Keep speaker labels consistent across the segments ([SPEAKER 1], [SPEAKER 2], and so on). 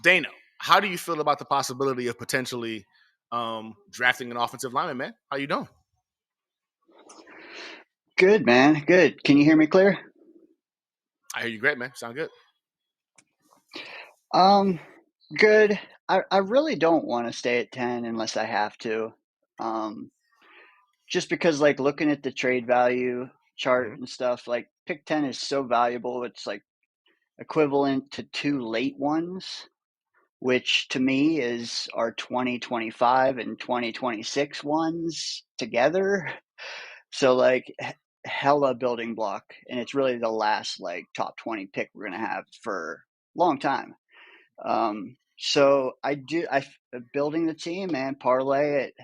[SPEAKER 1] Dana, how do you feel about the possibility of potentially drafting an offensive lineman, man? How you doing?
[SPEAKER 2] Good, man. Good. Can you hear me clear?
[SPEAKER 1] I hear you great, man. Sound good.
[SPEAKER 2] Um, Good. I really don't want to stay at 10 unless I have to. Um, just because like looking at the trade value chart
[SPEAKER 1] Mm-hmm.
[SPEAKER 2] and stuff, like pick 10 is so valuable. It's like equivalent to two late ones, which to me is our 2025 and 2026 ones together. So like hella building block, and it's really the last like top 20 pick we're gonna have for a long time. So I building the team, man, parlay it,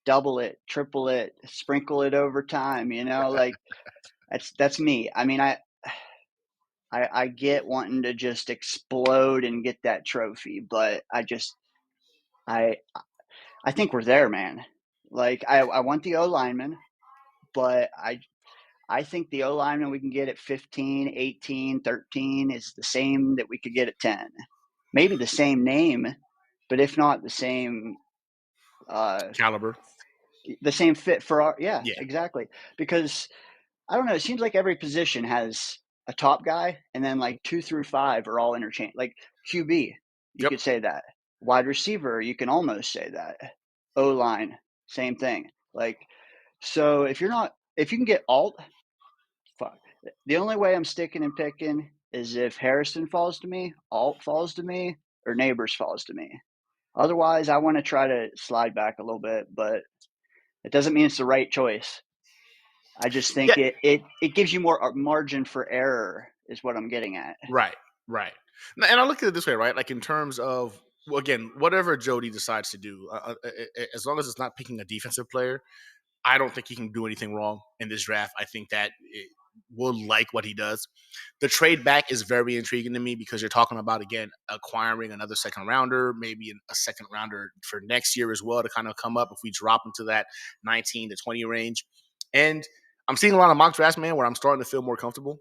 [SPEAKER 2] double it, triple it, sprinkle it over time, like that's me. I mean, I get wanting to just explode and get that trophy, but I I think we're there, man. Like I want the O lineman, but I think the O lineman we can get at 15, 18, 13 is the same that we could get at 10. Maybe the same name, but if not uh,
[SPEAKER 1] Caliber.
[SPEAKER 2] the same fit for our, yeah,
[SPEAKER 1] Yeah.
[SPEAKER 2] exactly. Because I don't know, it seems like every position has a top guy, and then like 2 through 5 are all interchange. Like QB, you
[SPEAKER 1] Yep.
[SPEAKER 2] could say that. Wide receiver, you can almost say that. O line, same thing. Like, so if you can get alt, fuck. The only way I'm sticking and picking is if Harrison falls to me, alt falls to me, or neighbors falls to me. Otherwise, I want to try to slide back a little bit, but it doesn't mean it's the right choice. I just
[SPEAKER 1] Yeah.
[SPEAKER 2] think it gives you more margin for error, is what I'm getting at.
[SPEAKER 1] Right. Right. And I look at it this way, right? Like in terms of, well, again, whatever Jody decides to do, as long as it's not picking a defensive player, I don't think he can do anything wrong in this draft. I think that we'll like what he does. The trade back is very intriguing to me because you're talking about, again, acquiring another second rounder, maybe a second rounder for next year as well to kind of come up if we drop into that 19 to 20 range. And I'm seeing a lot of mock drafts, man, where I'm starting to feel more comfortable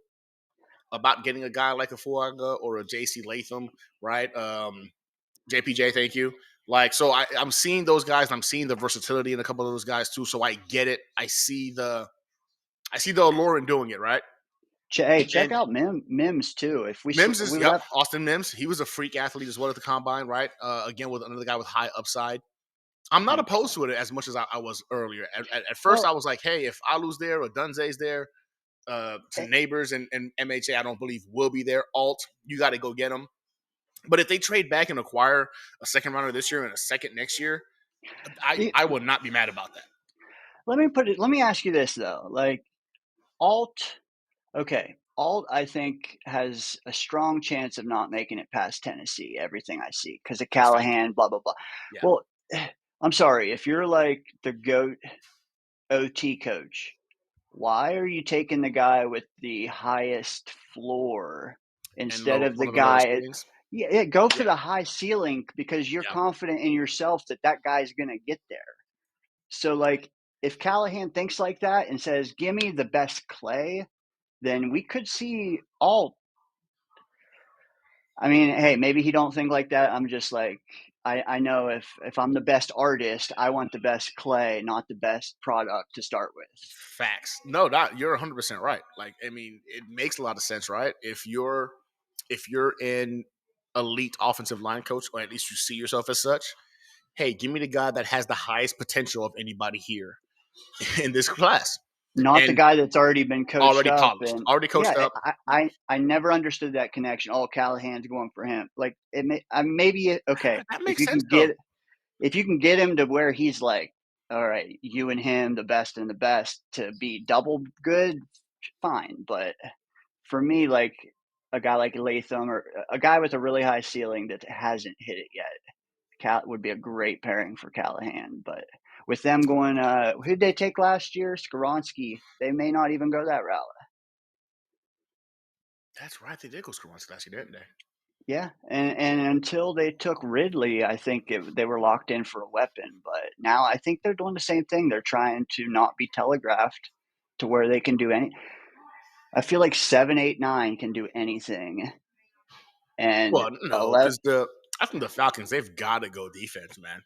[SPEAKER 1] about getting a guy like a Fuaga or a JC Latham, right? JPJ, thank you. Like, so I'm seeing those guys, and I'm seeing the versatility in a couple of those guys too. So I get it. I see the allure in doing it, right?
[SPEAKER 2] Hey, check
[SPEAKER 1] And
[SPEAKER 2] out Mims too. If
[SPEAKER 1] Mims is,
[SPEAKER 2] we
[SPEAKER 1] yep,
[SPEAKER 2] left,
[SPEAKER 1] Austin Mims. He was a freak athlete as well at the combine, right? Again, with another guy with high upside. I'm not opposed
[SPEAKER 2] 100%.
[SPEAKER 1] to it as much as I was earlier. At first, I
[SPEAKER 2] Well,
[SPEAKER 1] was like, hey, if Alu's there or Dunze's there, to
[SPEAKER 2] eh,
[SPEAKER 1] neighbors and MHA, I don't believe will be there. Alt, you got to go get them. But if they trade back and acquire a second rounder this year and a second next year,
[SPEAKER 2] the,
[SPEAKER 1] I would not be mad about that.
[SPEAKER 2] let me ask you this though. Like alt, okay, alt I think has a strong chance of not making it past Tennessee. Everything I see because of
[SPEAKER 1] That's fact.
[SPEAKER 2] Callahan, blah blah blah.
[SPEAKER 1] Yeah.
[SPEAKER 2] Well, I'm sorry if you're like the goat OT coach. Why are you taking the guy with the highest floor
[SPEAKER 1] And
[SPEAKER 2] instead of
[SPEAKER 1] one
[SPEAKER 2] the
[SPEAKER 1] of the lowest
[SPEAKER 2] guy?
[SPEAKER 1] ceilings.
[SPEAKER 2] Yeah, yeah, go
[SPEAKER 1] Yeah.
[SPEAKER 2] for the high ceiling because you're
[SPEAKER 1] Yeah.
[SPEAKER 2] confident in yourself that that guy's going to get there. So, like, if Callahan thinks like that and says, "Give me the best clay," then we could see all. I mean, hey, maybe he don't think like that. I'm just like, I know if I'm the best artist, I want the best clay, not the best product to start with.
[SPEAKER 1] Facts. No, not you're 100% right. Like, I mean, it makes a lot of sense, right? If you're in elite offensive line coach, or at least you see yourself as such, hey, give me the guy that has the highest potential of anybody here in this class,
[SPEAKER 2] Not the
[SPEAKER 1] and
[SPEAKER 2] guy that's already been coached
[SPEAKER 1] already
[SPEAKER 2] up.
[SPEAKER 1] polished,
[SPEAKER 2] And
[SPEAKER 1] already coached
[SPEAKER 2] yeah,
[SPEAKER 1] up.
[SPEAKER 2] I never understood that connection. Oh, Callahan's going for him. Like maybe okay.
[SPEAKER 1] That
[SPEAKER 2] If
[SPEAKER 1] makes
[SPEAKER 2] you
[SPEAKER 1] sense
[SPEAKER 2] can
[SPEAKER 1] though.
[SPEAKER 2] get him to where he's like, all right, you and him, the best and the best to be double good, fine. But for me, like a guy like Latham or a guy with a really high ceiling that hasn't hit it yet, would be a great pairing for Callahan. But with them going, who'd they take last year? Skoronsky. They may not even go that route.
[SPEAKER 1] That's right. They did go Skaronski last year, didn't they?
[SPEAKER 2] Yeah, and until they took Ridley, I think they were locked in for a weapon. But now I think they're doing the same thing. They're trying to not be telegraphed to where they can do any. I feel like 7, 8, 9 can do anything. and
[SPEAKER 1] Well, no,
[SPEAKER 2] 11.
[SPEAKER 1] because I think the Falcons, they've got to go defense, man.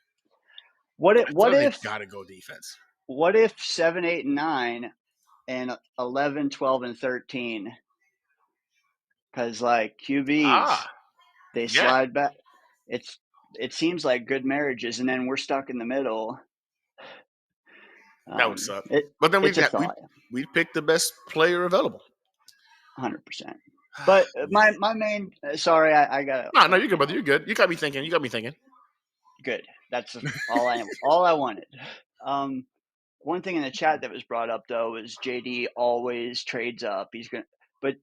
[SPEAKER 2] What if
[SPEAKER 1] I
[SPEAKER 2] what
[SPEAKER 1] feel they've
[SPEAKER 2] if
[SPEAKER 1] got to go defense.
[SPEAKER 2] what if 7, 8, and 9 and 11, 12, and 13? Because like QBs,
[SPEAKER 1] Ah,
[SPEAKER 2] they
[SPEAKER 1] yeah,
[SPEAKER 2] slide back. It's it seems like good marriages, and then we're stuck in the middle.
[SPEAKER 1] that would suck.
[SPEAKER 2] It
[SPEAKER 1] But then
[SPEAKER 2] it's a thought,
[SPEAKER 1] we pick the best player available.
[SPEAKER 2] 100%. But my
[SPEAKER 1] Man,
[SPEAKER 2] my main sorry, I gotta
[SPEAKER 1] no,
[SPEAKER 2] like
[SPEAKER 1] you're good, brother. You're good. You got me thinking. You got me thinking.
[SPEAKER 2] good. That's all I wanted. Um, One thing in the chat that was brought up though is JD always trades up. But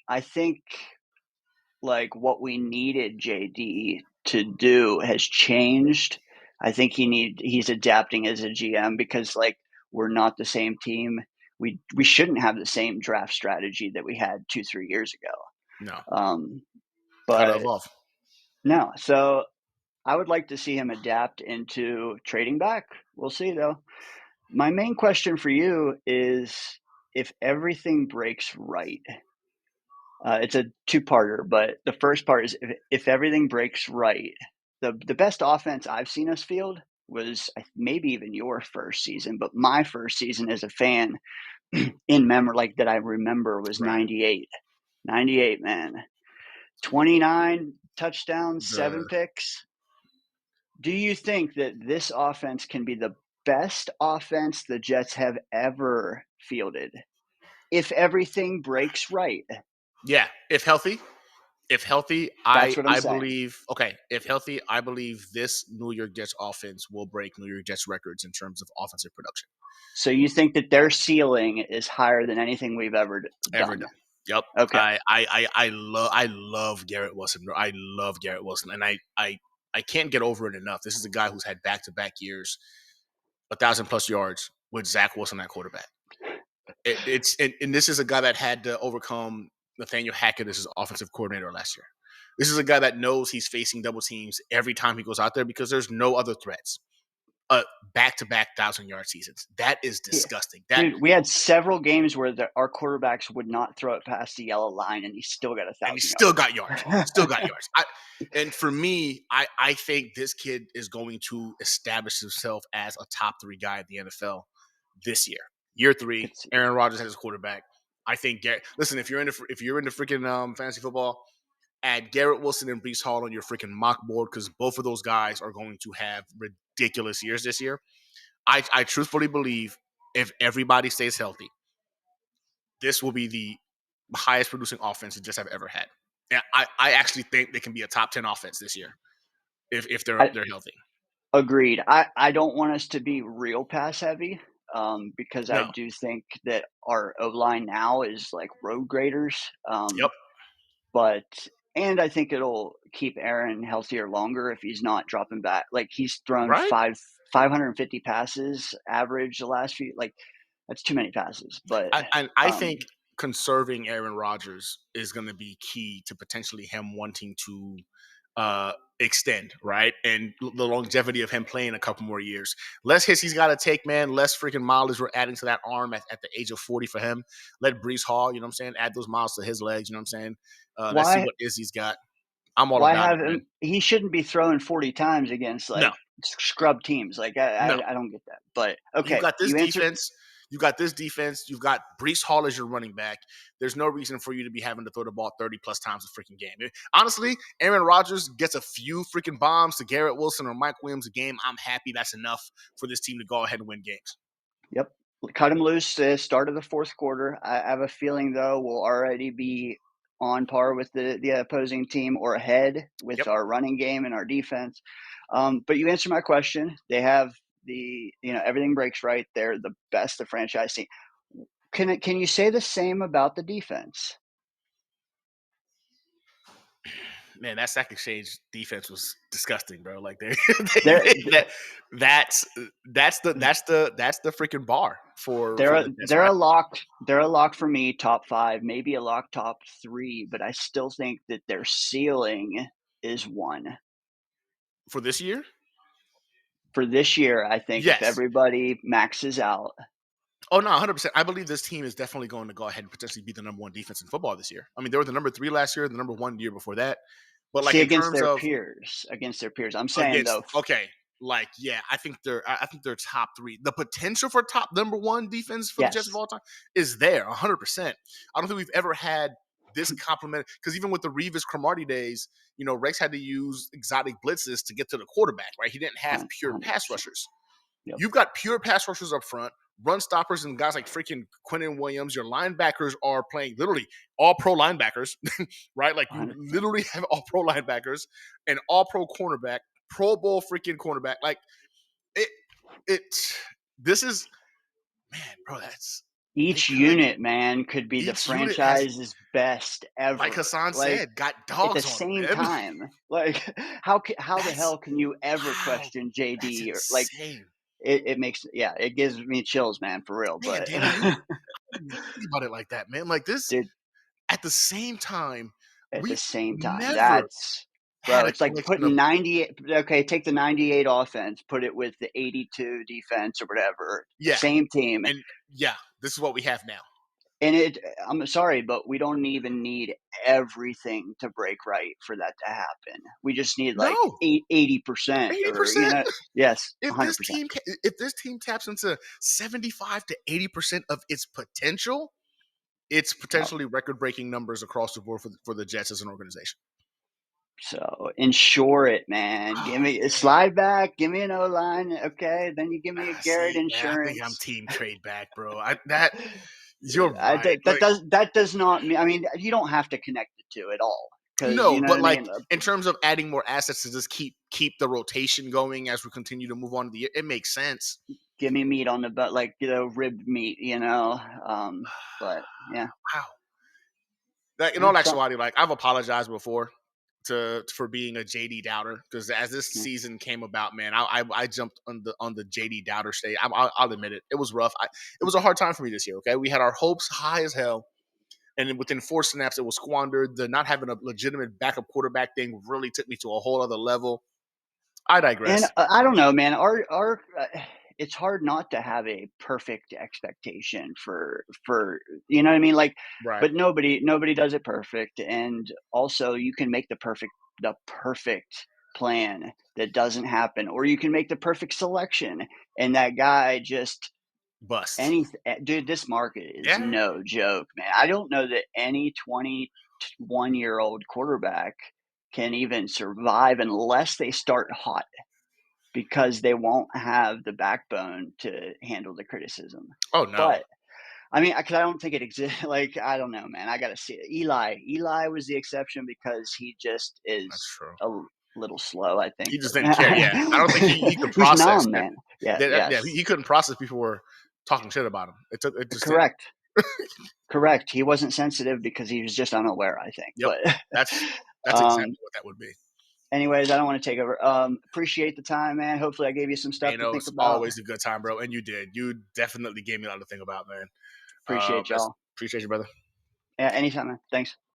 [SPEAKER 2] I think like what we needed JD to do has changed. I think he's adapting as a GM because like we're not the same team. We shouldn't have the same draft strategy that we had 2 3 years ago.
[SPEAKER 1] No, gotta
[SPEAKER 2] But
[SPEAKER 1] evolve.
[SPEAKER 2] no, so I would like to see him adapt into trading back. We'll see though. My main question for you is if everything breaks right. It's a two-parter, but the first part is if everything breaks right. The best offense I've seen us field was maybe even your first season, but my first season as a fan in memory, like that I remember, was
[SPEAKER 1] Right.
[SPEAKER 2] 98. 98, man. 29 touchdowns, seven
[SPEAKER 1] The
[SPEAKER 2] picks. Do you think that this offense can be the best offense the Jets have ever fielded if everything breaks right?
[SPEAKER 1] Yeah, if healthy,
[SPEAKER 2] That's what I'm
[SPEAKER 1] I
[SPEAKER 2] saying.
[SPEAKER 1] believe. Okay, if healthy, I believe this New York Jets offense will break New York Jets records in terms of offensive production
[SPEAKER 2] So you think that their ceiling is higher than anything we've ever
[SPEAKER 1] ever
[SPEAKER 2] done?
[SPEAKER 1] done. Yep.
[SPEAKER 2] Okay.
[SPEAKER 1] I love Garrett Wilson. I love Garrett Wilson, and I can't get over it enough. This is a guy who's had back to back years, 1,000+ yards with Zach Wilson at quarterback. And this is a guy that had to overcome Nathaniel Hackett as his offensive coordinator last year. This is a guy that knows he's facing double teams every time he goes out there because there's no other threats. Back-to-back 1,000-yard seasons. That is
[SPEAKER 2] Yeah.
[SPEAKER 1] disgusting. That
[SPEAKER 2] Dude, we had several games where our quarterbacks would not throw it past the yellow line, and he still got a
[SPEAKER 1] and he
[SPEAKER 2] thousand
[SPEAKER 1] still got yards. Still got
[SPEAKER 2] yards.
[SPEAKER 1] yards. And for me, I think this kid is going to establish himself as a top 3 guy in the NFL this year. Year 3,
[SPEAKER 2] Could see it.
[SPEAKER 1] Aaron Rodgers has his quarterback. I think Garrett. Listen, if you're into freaking fantasy football, add Garrett Wilson and Brees Hall on your freaking mock board because both of those guys are going to have ridiculous years this year. I truthfully believe if everybody stays healthy, this will be the highest producing offense the Jets have ever had. And I actually think they can be a top 10 offense this year if
[SPEAKER 2] I
[SPEAKER 1] they're healthy.
[SPEAKER 2] agreed. I don't want us to be real pass heavy, because I
[SPEAKER 1] No.
[SPEAKER 2] do think that our O line now is like road graders.
[SPEAKER 1] Yep.
[SPEAKER 2] But and I think it'll keep Aaron healthier longer if he's not dropping back. Like he's thrown
[SPEAKER 1] Right?
[SPEAKER 2] 550 passes average the last few. Like that's too many passes. But
[SPEAKER 1] I
[SPEAKER 2] um,
[SPEAKER 1] think conserving Aaron Rodgers is going to be key to potentially him wanting to extend, right? And the longevity of him playing a couple more years. Less hits he's got to take, man. Less freaking mileage we're adding to that arm at the age of 40 for him. Let Brees Hall, you know what I'm saying, add those miles to his legs, you know what I'm saying? Let's see
[SPEAKER 2] why
[SPEAKER 1] what Izzy's got. I'm all
[SPEAKER 2] why
[SPEAKER 1] about it,
[SPEAKER 2] have
[SPEAKER 1] man.
[SPEAKER 2] him? He shouldn't be throwing 40 times against
[SPEAKER 1] No,
[SPEAKER 2] like scrub teams. Like
[SPEAKER 1] no.
[SPEAKER 2] I don't get that. But
[SPEAKER 1] You've
[SPEAKER 2] okay,
[SPEAKER 1] got this
[SPEAKER 2] you answered.
[SPEAKER 1] defense. You've got this defense. You've got Brees Hall as your running back. There's no reason for you to be having to throw the ball 30 plus times a freaking game. Honestly, Aaron Rodgers gets a few freaking bombs to Garrett Wilson or Mike Williams a game. I'm happy that's enough for this team to go ahead and win games.
[SPEAKER 2] Yep. Cut him loose start of the fourth quarter. I have a feeling though we'll already be on par with the opposing team or ahead with
[SPEAKER 1] Yep.
[SPEAKER 2] our running game and our defense. But you answered my question. They have everything breaks right. They're the best the franchise team. Can you say the same about the defense?
[SPEAKER 1] Man, that sack exchange defense was disgusting, bro. Like
[SPEAKER 2] They're
[SPEAKER 1] that, that's the freaking bar for the Jets,
[SPEAKER 2] they're
[SPEAKER 1] right?
[SPEAKER 2] a lock. They're a lock for me, top five, maybe a lock top three. But I still think that their ceiling is one.
[SPEAKER 1] For this year,
[SPEAKER 2] For this year, I think if
[SPEAKER 1] yes.
[SPEAKER 2] everybody maxes out,
[SPEAKER 1] Oh no, 100%. I believe this team is definitely going to go ahead and potentially be the number 1 defense in football this year. I mean, they were the number 3 last year, the number 1 year before that. But like
[SPEAKER 2] See,
[SPEAKER 1] in terms of
[SPEAKER 2] against their peers. I'm saying
[SPEAKER 1] against
[SPEAKER 2] though,
[SPEAKER 1] okay, like yeah, I think they're top three. The potential for top number one defense for the Jets of
[SPEAKER 2] yes,
[SPEAKER 1] all time is there, 100%. I don't think we've ever had this compliment because even with the Revis Cromartie days, you know, Rex had to use exotic blitzes to get to the quarterback, right? He didn't have pure pass
[SPEAKER 2] 100%.
[SPEAKER 1] rushers.
[SPEAKER 2] Yep,
[SPEAKER 1] You've got pure pass rushers up front, run stoppers, and guys like freaking Quinnen Williams. Your linebackers are playing literally all pro linebackers, right? Like you
[SPEAKER 2] 100%.
[SPEAKER 1] literally have all pro linebackers and all pro cornerback, Pro Bowl freaking cornerback. Like it, it. This is man, bro. That's they
[SPEAKER 2] Each
[SPEAKER 1] could.
[SPEAKER 2] unit, man, could be the
[SPEAKER 1] Each unit has,
[SPEAKER 2] franchise's best
[SPEAKER 1] like
[SPEAKER 2] ever.
[SPEAKER 1] Hassan
[SPEAKER 2] Like
[SPEAKER 1] said, got
[SPEAKER 2] at the
[SPEAKER 1] dogs on
[SPEAKER 2] same
[SPEAKER 1] them, man.
[SPEAKER 2] time, like how the
[SPEAKER 1] That's
[SPEAKER 2] hell can you ever
[SPEAKER 1] wow.
[SPEAKER 2] question
[SPEAKER 1] That's
[SPEAKER 2] JD or like
[SPEAKER 1] insane,
[SPEAKER 2] it makes yeah, it gives me chills, man, for real.
[SPEAKER 1] man.
[SPEAKER 2] But
[SPEAKER 1] Daniel, you I didn't even think about it like that, man. Like this
[SPEAKER 2] dude,
[SPEAKER 1] at the same time,
[SPEAKER 2] at the
[SPEAKER 1] we've
[SPEAKER 2] same time,
[SPEAKER 1] never
[SPEAKER 2] that's bro,
[SPEAKER 1] had a
[SPEAKER 2] it's like
[SPEAKER 1] collection of
[SPEAKER 2] putting 98 okay, take the 98 offense, put it with the 82 defense or whatever,
[SPEAKER 1] yeah,
[SPEAKER 2] same team.
[SPEAKER 1] and yeah, this is what we have now.
[SPEAKER 2] And I'm sorry, but we don't even need everything to break right for that to happen. We just need like
[SPEAKER 1] No,
[SPEAKER 2] 80%
[SPEAKER 1] eighty
[SPEAKER 2] or, you
[SPEAKER 1] percent.
[SPEAKER 2] know, yes,
[SPEAKER 1] If this
[SPEAKER 2] 100%.
[SPEAKER 1] team, if this team taps into 75 to 80% of its potential, it's
[SPEAKER 2] Yeah.
[SPEAKER 1] potentially record-breaking numbers across the board for the Jets as an organization.
[SPEAKER 2] So ensure it, man. Give
[SPEAKER 1] Oh
[SPEAKER 2] me a
[SPEAKER 1] man.
[SPEAKER 2] slide back. Give me an O line. Okay. Then you give me a Garrett
[SPEAKER 1] See, man, I think I'm
[SPEAKER 2] insurance.
[SPEAKER 1] team trade back, bro. That you're right. Like
[SPEAKER 2] That does not mean, I mean, you don't have to connect the two at all because, you
[SPEAKER 1] no,
[SPEAKER 2] know what
[SPEAKER 1] but
[SPEAKER 2] I
[SPEAKER 1] like
[SPEAKER 2] mean?
[SPEAKER 1] in terms of adding more assets to just keep the rotation going as we continue to move on to the year, it makes sense.
[SPEAKER 2] Give me meat on the butt, like, ribbed meat, you know? But yeah,
[SPEAKER 1] Wow. Like in
[SPEAKER 2] yeah,
[SPEAKER 1] all
[SPEAKER 2] so,
[SPEAKER 1] actuality, like I've apologized before to for being a JD doubter because as this
[SPEAKER 2] yeah.
[SPEAKER 1] season came about, man, I jumped on the JD doubter stage. I'll admit it, it was rough. It was a hard time for me this year. Okay, we had our hopes high as hell, and then within 4 snaps, it was squandered. The not having a legitimate backup quarterback thing really took me to a whole other level. I
[SPEAKER 2] And,
[SPEAKER 1] digress.
[SPEAKER 2] I don't know, man. Our it's hard not to have a perfect expectation for you know what I mean? Like,
[SPEAKER 1] Right,
[SPEAKER 2] but nobody does it perfect, and also you can make the perfect plan that doesn't happen, or you can make the perfect selection, and that guy just
[SPEAKER 1] bust.
[SPEAKER 2] any dude, this market is
[SPEAKER 1] Yeah.
[SPEAKER 2] no joke, man. I don't know that any 21-year-old quarterback can even survive unless they start hot because they won't have the backbone to handle the criticism.
[SPEAKER 1] Oh no,
[SPEAKER 2] But I mean, because I don't think it exists. Like I don't know, man. I got to see it. Eli was the exception because he just
[SPEAKER 1] that's
[SPEAKER 2] is
[SPEAKER 1] true.
[SPEAKER 2] little slow. I think,
[SPEAKER 1] He just didn't care. Yeah, I don't think he
[SPEAKER 2] but
[SPEAKER 1] could
[SPEAKER 2] he's
[SPEAKER 1] process
[SPEAKER 2] numb,
[SPEAKER 1] that.
[SPEAKER 2] man. Yeah.
[SPEAKER 1] Yeah,
[SPEAKER 2] Yes.
[SPEAKER 1] he couldn't process people were talking shit about him. It just didn't.
[SPEAKER 2] Correct. Correct. He wasn't sensitive because he was just unaware. I think.
[SPEAKER 1] Yep.
[SPEAKER 2] But
[SPEAKER 1] That's that's
[SPEAKER 2] um,
[SPEAKER 1] exactly what that would be.
[SPEAKER 2] anyways, I don't want to take over. Appreciate the time, man. Hopefully, I gave you some stuff
[SPEAKER 1] You
[SPEAKER 2] to
[SPEAKER 1] know,
[SPEAKER 2] think
[SPEAKER 1] it's
[SPEAKER 2] about.
[SPEAKER 1] always a good time, bro. And you did. You definitely gave me a lot to think about, man.
[SPEAKER 2] Appreciate
[SPEAKER 1] That's
[SPEAKER 2] y'all.
[SPEAKER 1] appreciate you, brother.
[SPEAKER 2] Yeah. Anytime, man. Thanks.